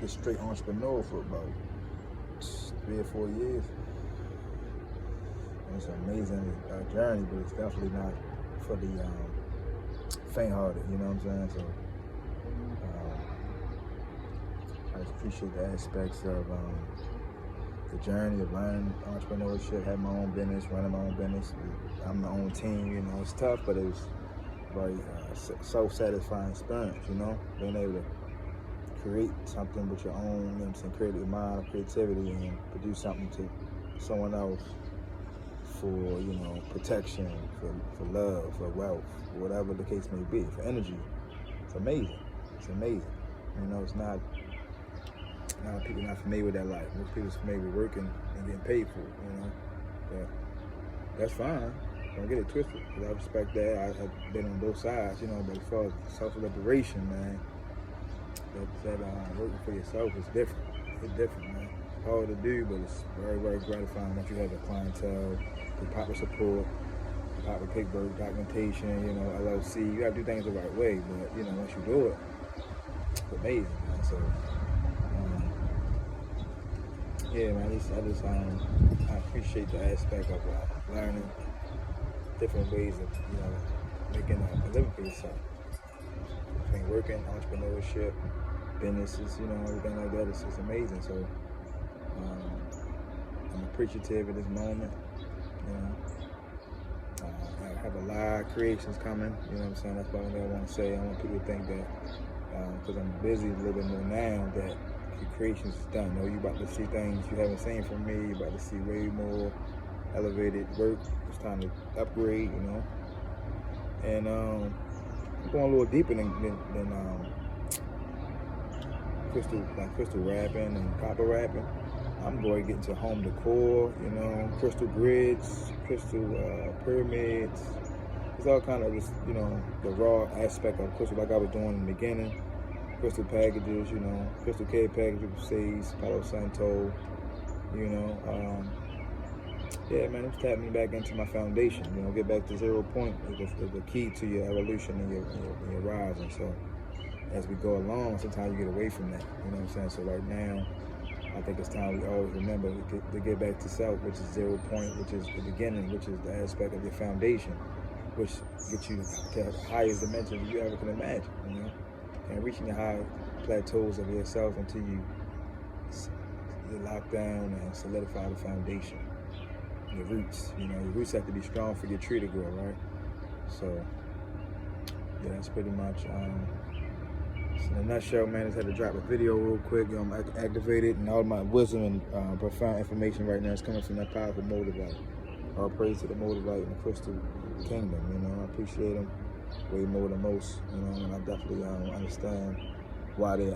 just straight entrepreneur for about 3 or 4 years. And it's an amazing journey, but it's definitely not for the faint-hearted, you know what I'm saying? So I just appreciate the aspects of the journey of learning entrepreneurship, having my own business, running my own business. I'm my own team, you know, it's tough, but it was very self-satisfying experience, you know, being able to create something with your own, you know what I'm saying, creative mind, creativity, and produce something to someone else for, you know, protection, for love, for wealth, whatever the case may be, for energy. It's amazing. It's amazing. You know, it's not, a lot of people not familiar with that life. Most people are familiar with working and getting paid for it, you know. But that's fine. Don't get it twisted, because I respect that. I have been on both sides, you know, but as far as self-liberation, man, that working for yourself is different. It's different, man. It's hard to do, but it's very, very gratifying once you have a clientele, the proper support, the proper paperwork, documentation, you know, LLC. You gotta do things the right way, but, you know, once you do it, it's amazing, man. So, yeah, man, I appreciate the aspect of learning different ways of, you know, making a living for yourself. Between working, entrepreneurship, businesses, you know, everything like that, it's amazing. So I'm appreciative of this moment, you know. I have a lot of creations coming, you know what I'm saying? That's what I want to say. I want people to think that, because I'm busy a little bit more now, that the creations is done. You know, you about to see things you haven't seen from me. You about to see way more elevated work. It's time to upgrade, you know. And I'm going a little deeper than crystal wrapping and copper wrapping. I'm going to get into home decor, you know, crystal grids, crystal pyramids. It's all kind of just, you know, the raw aspect of crystal, like I was doing in the beginning. Crystal packages, you know, crystal cave packages with sage, Palo Santo, you know. Yeah, man, it's tapping me back into my foundation. You know, get back to 0 point is the key to your evolution and your rising. So as we go along, sometimes you get away from that. You know what I'm saying? So right now, I think it's time we always remember to get back to self, which is 0 point, which is the beginning, which is the aspect of your foundation, which gets you to the highest dimensions you ever can imagine, you know? And reaching the high plateaus of yourself until you lock down and solidify the foundation. Your roots, you know, your roots have to be strong for your tree to grow, right? So, yeah, that's pretty much, in a nutshell, man, I just had to drop a video real quick. You know, I'm activated, and all my wisdom and profound information right now is coming from that powerful Moldavite. All praise to the Moldavite and the Crystal Kingdom, you know. I appreciate them way more than most, you know, and I definitely understand why they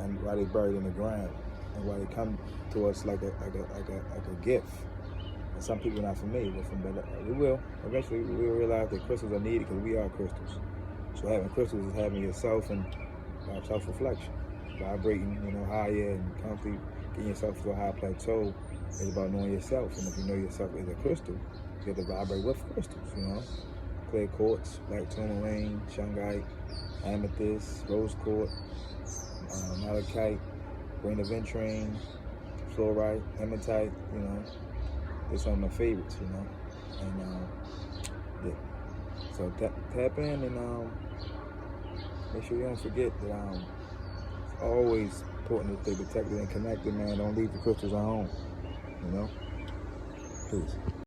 buried in the ground and why they come to us like a gift. And some people are not familiar with them, but we will. Eventually, we will realize that crystals are needed because we are crystals. So having crystals is having yourself and self-reflection, vibrating, you know, higher and constantly getting yourself to a high plateau is about knowing yourself. And if you know yourself as a crystal, you have to vibrate with crystals, you know. Clear quartz, black tourmaline, shungite, amethyst, rose quartz, malachite, grain of venturine, fluorite, hematite, you know. It's one of my favorites, you know. And yeah. So tap in and make sure you don't forget that it's always important to stay protected and connected, man. Don't leave the crystals at home, you know. Peace.